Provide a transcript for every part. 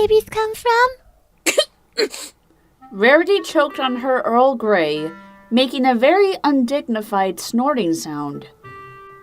babies come from? Rarity choked on her Earl Grey, making a very undignified snorting sound.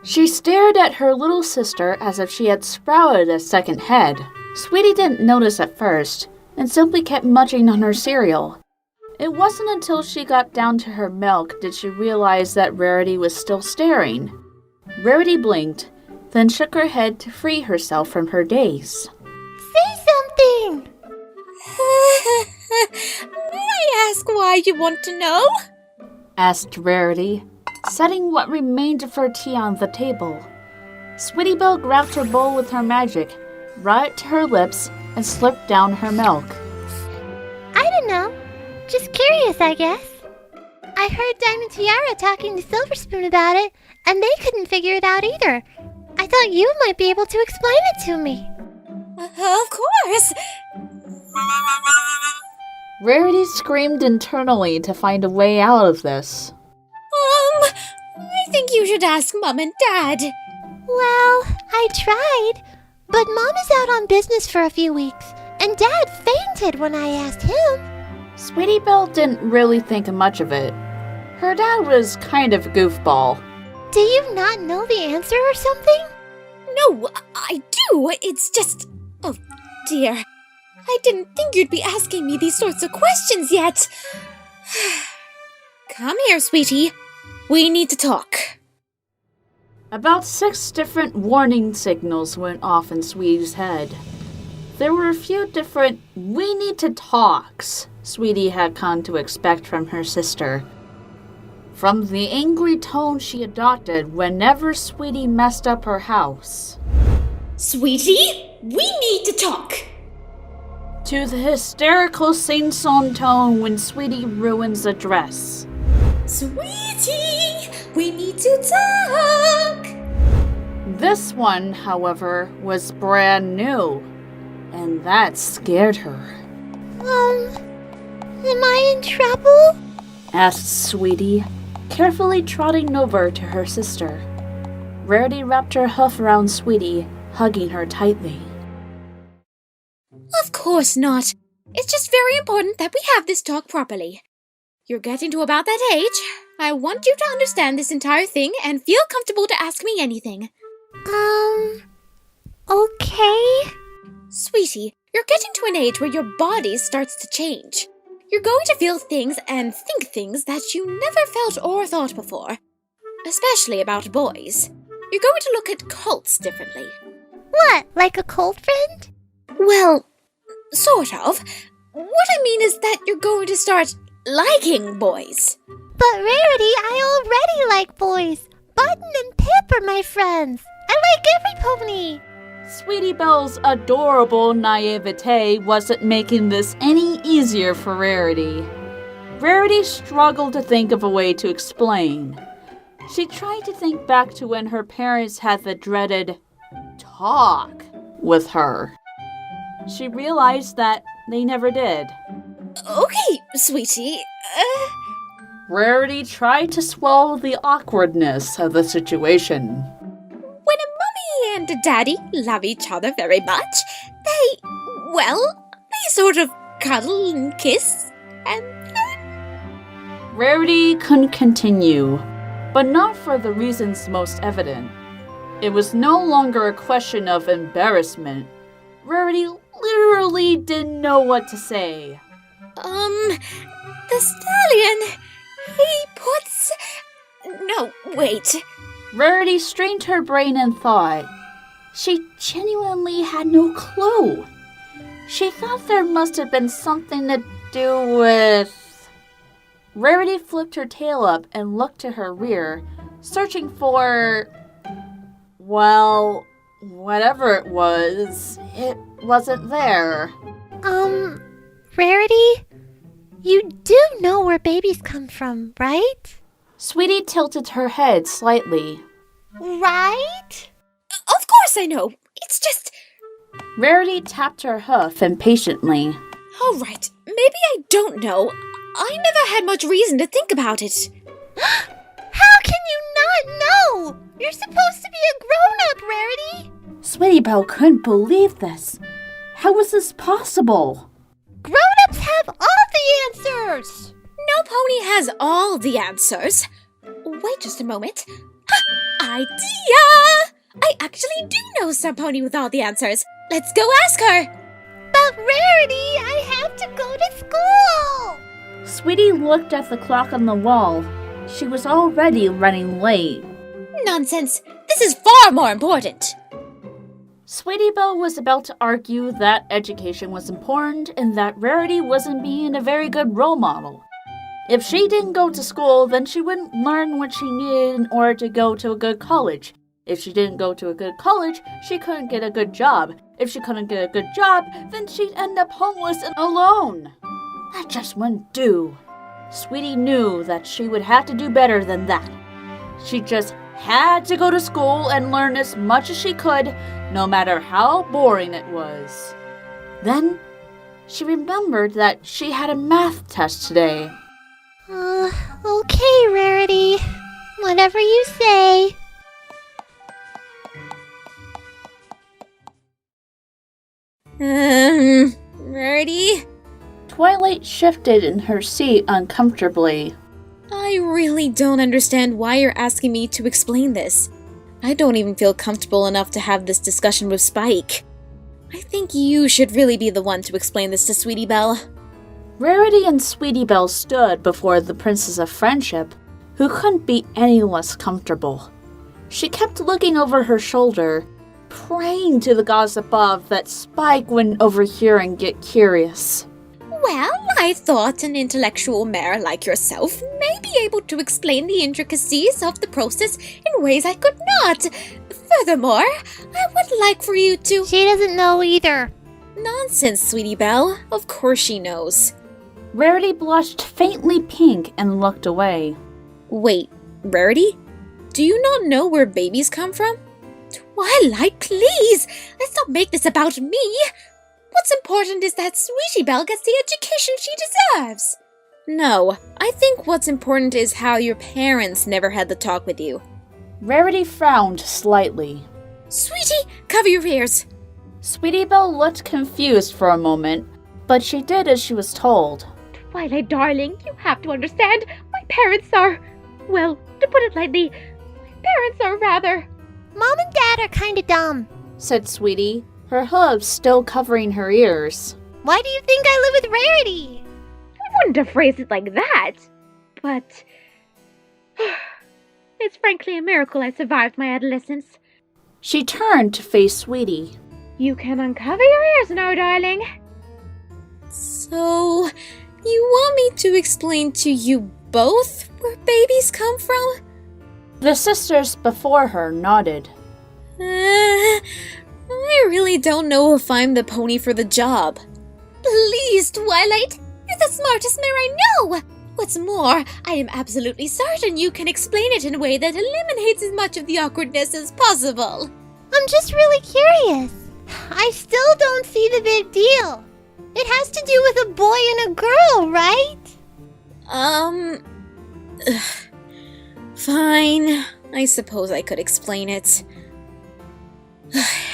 She stared at her little sister as if she had sprouted a second head. Sweetie didn't notice at first, and simply kept munching on her cereal. It wasn't until she got down to her milk did she realize that Rarity was still staring. Rarity blinked, then shook her head to free herself from her daze. Say something! May I ask why you want to know? Asked Rarity, setting what remained of her tea on the table. Sweetie Belle grabbed her bowl with her magic, brought it to her lips, and slurped down her milk. I don't know. Just curious, I guess. I heard Diamond Tiara talking to Silver Spoon about it, and they couldn't figure it out either. I thought you might be able to explain it to me. Of course. Rarity screamed internally to find a way out of this. I think you should ask Mom and Dad. Well, I tried, but Mom is out on business for a few weeks, and Dad fainted when I asked him. Sweetie Belle didn't really think much of it. Her dad was kind of a goofball. Do you not know the answer or something? No, I do. It's just... Oh, dear. I didn't think you'd be asking me these sorts of questions yet. Come here, sweetie. We need to talk. About 6 different warning signals went off in Sweetie's head. There were a few different "we need to talks" Sweetie had come to expect from her sister. From the angry tone she adopted whenever Sweetie messed up her house. Sweetie, we need to talk. To the hysterical sing-song tone when Sweetie ruins a dress. Sweetie, we need to talk. This one, however, was brand new, and that scared her. Am I in trouble? Asked Sweetie, carefully trotting over to her sister. Rarity wrapped her hoof around Sweetie, hugging her tightly. Of course not. It's just very important that we have this talk properly. You're getting to about that age. I want you to understand this entire thing and feel comfortable to ask me anything. Okay. Sweetie, you're getting to an age where your body starts to change. You're going to feel things and think things that you never felt or thought before. Especially about boys. You're going to look at cults differently. What, like a cult friend? Well, sort of. What I mean is that you're going to start liking boys. But Rarity, I already like boys. Button and Pip are my friends. I like every pony. Sweetie Belle's adorable naivete wasn't making this any easier for Rarity. Rarity struggled to think of a way to explain. She tried to think back to when her parents had the dreaded talk with her. She realized that they never did. Okay, sweetie. Rarity tried to swallow the awkwardness of the situation. When a mummy and a daddy love each other very much, they sort of cuddle and kiss, and Rarity couldn't continue, but not for the reasons most evident. It was no longer a question of embarrassment. Rarity literally didn't know what to say. The stallion, he puts... No, wait. Rarity strained her brain and thought. She genuinely had no clue. She thought there must have been something to do with... Rarity flipped her tail up and looked to her rear, searching for... Well, whatever it wasn't there. Rarity? You do know where babies come from, right? Sweetie tilted her head slightly. Right? Of course I know. It's just... Rarity tapped her hoof impatiently. All right, maybe I don't know. I never had much reason to think about it. How can you not know? You're supposed to be a grown-up, Rarity. Sweetie Belle couldn't believe this. How was this possible? Grown-ups have all the answers! No pony has all the answers. Wait just a moment. Ha! Idea! I actually do know some pony with all the answers. Let's go ask her. But Rarity, I have to go to school! Sweetie looked at the clock on the wall. She was already running late. Nonsense. This is far more important. Sweetie Belle was about to argue that education was important and that Rarity wasn't being a very good role model. If she didn't go to school, then she wouldn't learn what she needed in order to go to a good college. If she didn't go to a good college, she couldn't get a good job. If she couldn't get a good job, then she'd end up homeless and alone. That just wouldn't do. Sweetie knew that she would have to do better than that. She just had to go to school and learn as much as she could, no matter how boring it was. Then, she remembered that she had a math test today. Okay, Rarity. Whatever you say. Rarity? Twilight shifted in her seat uncomfortably. I really don't understand why you're asking me to explain this. I don't even feel comfortable enough to have this discussion with Spike. I think you should really be the one to explain this to Sweetie Belle. Rarity and Sweetie Belle stood before the Princess of Friendship, who couldn't be any less comfortable. She kept looking over her shoulder, praying to the gods above that Spike wouldn't overhear and get curious. Well, I thought an intellectual mare like yourself may be able to explain the intricacies of the process in ways I could not. Furthermore, I would like for you to— She doesn't know either. Nonsense, Sweetie Belle. Of course she knows. Rarity blushed faintly pink and looked away. Wait, Rarity? Do you not know where babies come from? Twilight, please! Let's not make this about me! What's important is that Sweetie Belle gets the education she deserves! No, I think what's important is how your parents never had the talk with you. Rarity frowned slightly. Sweetie, cover your ears! Sweetie Belle looked confused for a moment, but she did as she was told. Twilight, darling, you have to understand. My parents are, well, to put it lightly, my parents are rather— Mom and Dad are kinda dumb. Said Sweetie, her hooves still covering her ears. Why do you think I live with Rarity? I wouldn't have phrased it like that, but it's frankly a miracle I survived my adolescence. She turned to face Sweetie. You can uncover your ears now, darling. So, you want me to explain to you both where babies come from? The sisters before her nodded. I really don't know if I'm the pony for the job. Please, Twilight! You're the smartest mare I know! What's more, I am absolutely certain you can explain it in a way that eliminates as much of the awkwardness as possible. I'm just really curious. I still don't see the big deal. It has to do with a boy and a girl, right? Fine. I suppose I could explain it.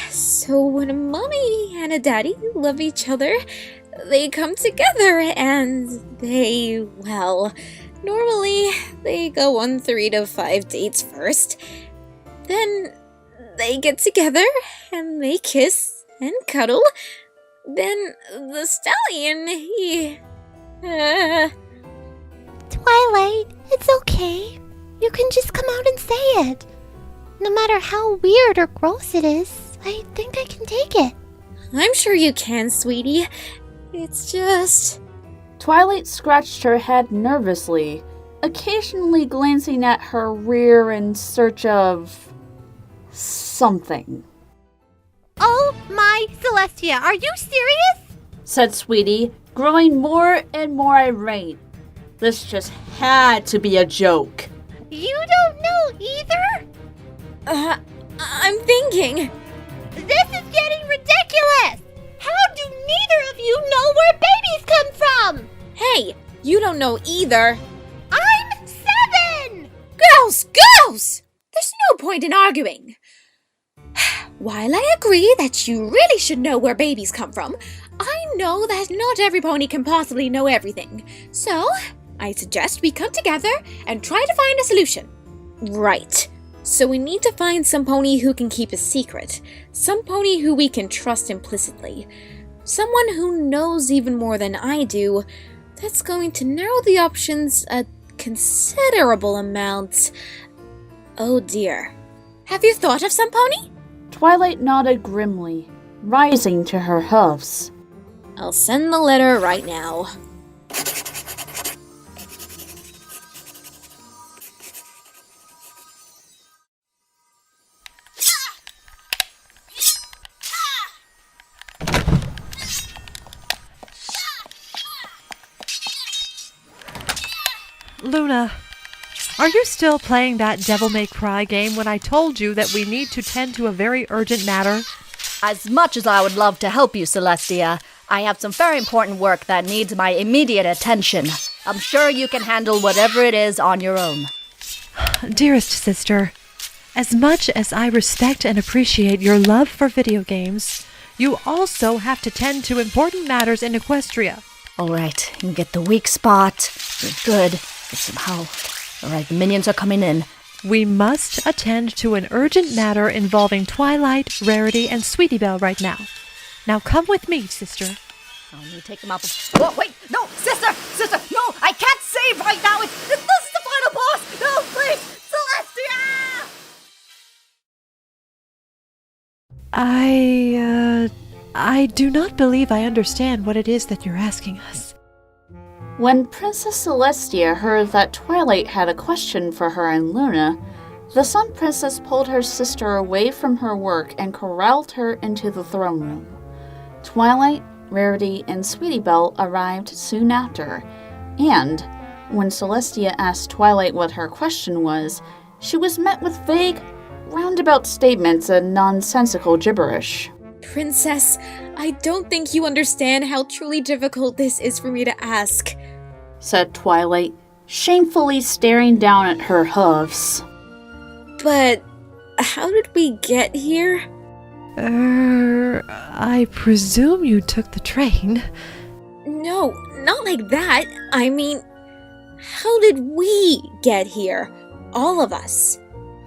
So when a mommy and a daddy love each other, they come together and they, well, normally they go on 3 to 5 dates first. Then they get together and they kiss and cuddle. Then the stallion, he... Twilight, it's okay. You can just come out and say it. No matter how weird or gross it is, I think I can take it. I'm sure you can, sweetie. It's just... Twilight scratched her head nervously, occasionally glancing at her rear in search of... something. Oh my Celestia, are you serious? Said Sweetie, growing more and more irate. This just had to be a joke. You don't know either? I'm thinking. This is getting ridiculous! How do neither of you know where babies come from? Hey, you don't know either. I'm 7! Girls! There's no point in arguing. While I agree that you really should know where babies come from, I know that not every pony can possibly know everything. So, I suggest we come together and try to find a solution. Right. So we need to find some pony who can keep a secret. Some pony who we can trust implicitly. Someone who knows even more than I do. That's going to narrow the options a considerable amount. Oh dear. Have you thought of some pony? Twilight nodded grimly, rising to her hoofs. I'll send the letter right now. Luna, are you still playing that Devil May Cry game when I told you that we need to tend to a very urgent matter? As much as I would love to help you, Celestia, I have some very important work that needs my immediate attention. I'm sure you can handle whatever it is on your own. Dearest sister, as much as I respect and appreciate your love for video games, you also have to tend to important matters in Equestria. All right, you get the weak spot. You're good. Get some help. All right, the minions are coming in. We must attend to an urgent matter involving Twilight, Rarity, and Sweetie Belle right now. Now come with me, sister. Let me take them out. Oh, wait! No! Sister! Sister! No! I can't save right now! This is the final boss! No, please! Celestia! I do not believe I understand what it is that you're asking us. When Princess Celestia heard that Twilight had a question for her and Luna, the Sun Princess pulled her sister away from her work and corralled her into the throne room. Twilight, Rarity, and Sweetie Belle arrived soon after, and when Celestia asked Twilight what her question was, she was met with vague, roundabout statements and nonsensical gibberish. Princess, I don't think you understand how truly difficult this is for me to ask, said Twilight, shamefully staring down at her hoofs. But how did we get here? I presume you took the train. No, not like that. I mean, how did we get here? All of us.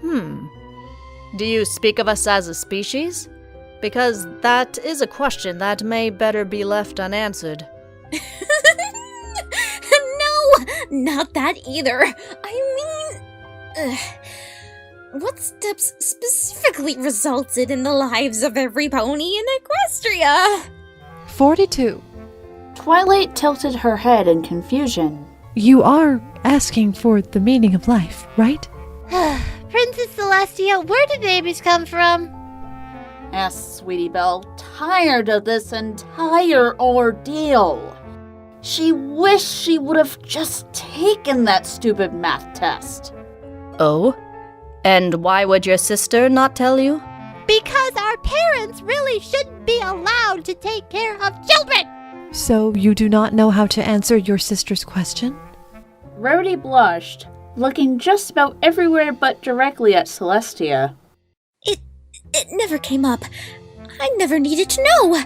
Do you speak of us as a species? Because that is a question that may better be left unanswered. No, not that either. I mean, what steps specifically resulted in the lives of every pony in Equestria? 42. Twilight tilted her head in confusion. You are asking for the meaning of life, right? Princess Celestia, where did babies come from? Asked Sweetie Belle, tired of this entire ordeal. She wished she would have just taken that stupid math test. Oh? And why would your sister not tell you? Because our parents really shouldn't be allowed to take care of children! So you do not know how to answer your sister's question? Rarity blushed, looking just about everywhere but directly at Celestia. It never came up. I never needed to know.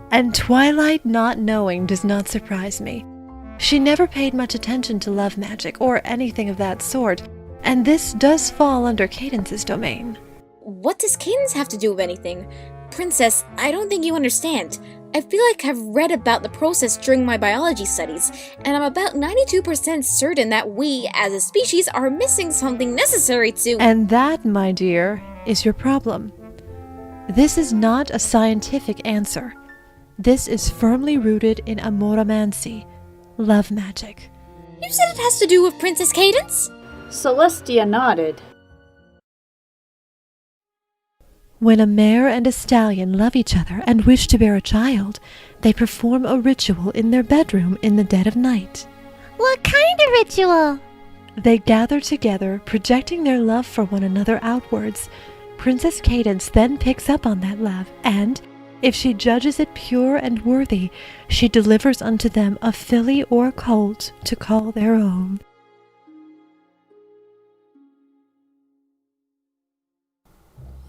And Twilight not knowing does not surprise me. She never paid much attention to love magic or anything of that sort, and this does fall under Cadance's domain. What does Cadance have to do with anything? Princess, I don't think you understand. I feel like I've read about the process during my biology studies, and I'm about 92% certain that we, as a species, are missing something necessary to— And that, my dear, is your problem. This is not a scientific answer. This is firmly rooted in amoramancy, love magic. You said it has to do with Princess Cadance? Celestia nodded. When a mare and a stallion love each other and wish to bear a child, they perform a ritual in their bedroom in the dead of night. What kind of ritual? They gather together, projecting their love for one another outwards. Princess Cadance then picks up on that love, and, if she judges it pure and worthy, she delivers unto them a filly or colt to call their own.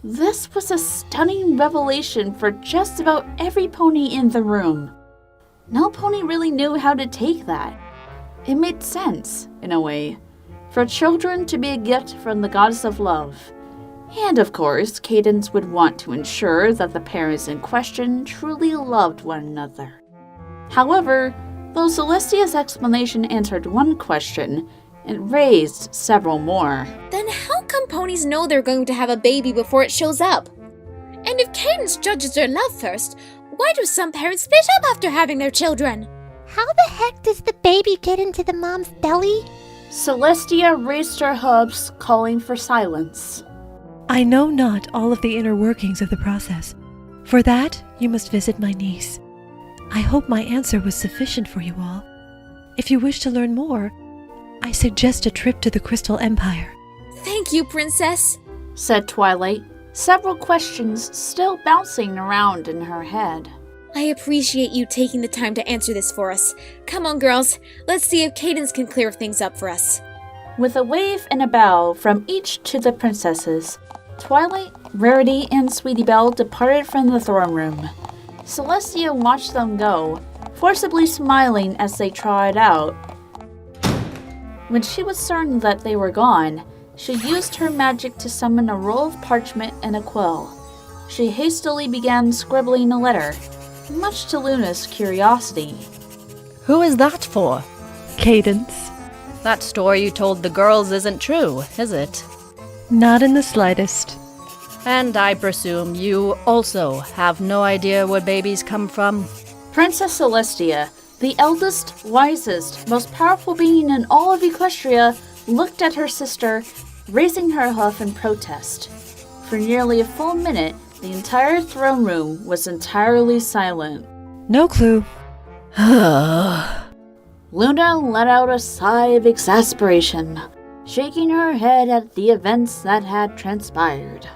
This was a stunning revelation for just about every pony in the room. No pony really knew how to take that. It made sense, in a way, for children to be a gift from the goddess of love. And of course, Cadance would want to ensure that the parents in question truly loved one another. However, though Celestia's explanation answered one question, it raised several more. Then how come ponies know they're going to have a baby before it shows up? And if Cadance judges their love first, why do some parents split up after having their children? How the heck does the baby get into the mom's belly? Celestia raised her hooves, calling for silence. I know not all of the inner workings of the process. For that, you must visit my niece. I hope my answer was sufficient for you all. If you wish to learn more, I suggest a trip to the Crystal Empire. Thank you, Princess, said Twilight, several questions still bouncing around in her head. I appreciate you taking the time to answer this for us. Come on, girls. Let's see if Cadance can clear things up for us. With a wave and a bow from each to the princesses, Twilight, Rarity, and Sweetie Belle departed from the throne room. Celestia watched them go, forcibly smiling as they trotted out. When she was certain that they were gone, she used her magic to summon a roll of parchment and a quill. She hastily began scribbling a letter, much to Luna's curiosity. Who is that for? Cadance. That story you told the girls isn't true, is it? Not in the slightest. And I presume you also have no idea where babies come from? Princess Celestia, the eldest, wisest, most powerful being in all of Equestria, looked at her sister, raising her hoof in protest. For nearly a full minute, the entire throne room was entirely silent. No clue. Luna let out a sigh of exasperation, shaking her head at the events that had transpired.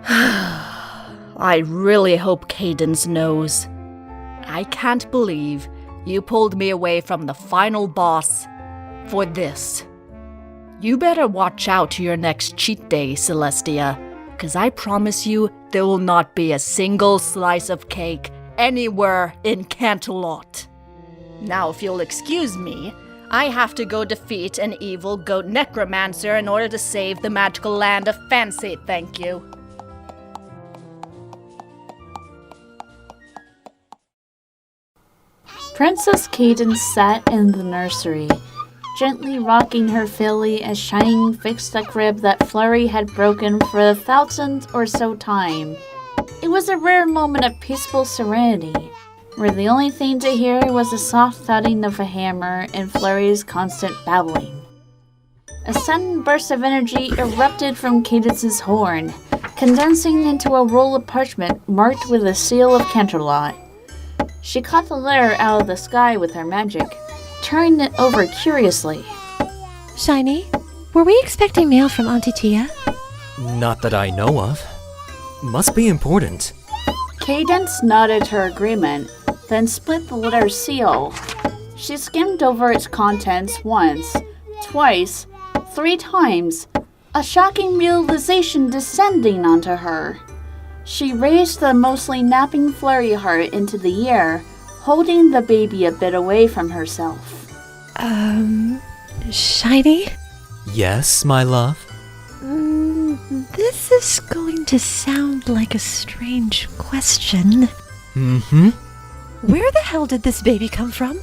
I really hope Cadance knows. I can't believe you pulled me away from the final boss for this. You better watch out to your next cheat day, Celestia, because I promise you there will not be a single slice of cake anywhere in Canterlot. Now, if you'll excuse me, I have to go defeat an evil goat necromancer in order to save the magical land of Fancy, thank you. Princess Cadance sat in the nursery, gently rocking her filly as Shining fixed the crib that Flurry had broken for the 1000th or so time. It was a rare moment of peaceful serenity, where the only thing to hear was the soft thudding of a hammer and Flurry's constant babbling. A sudden burst of energy erupted from Cadance's horn, condensing into a roll of parchment marked with the seal of Canterlot. She caught the letter out of the sky with her magic, turning it over curiously. Shiny, were we expecting mail from Auntie Tia? Not that I know of. Must be important. Cadance nodded her agreement, then split the letter's seal. She skimmed over its contents once, twice, 3 times, a shocking realization descending onto her. She raised the mostly napping Flurry heart into the air, holding the baby a bit away from herself. Shiny? Yes, my love? This is going to sound like a strange question. Mm-hmm. Where the hell did this baby come from?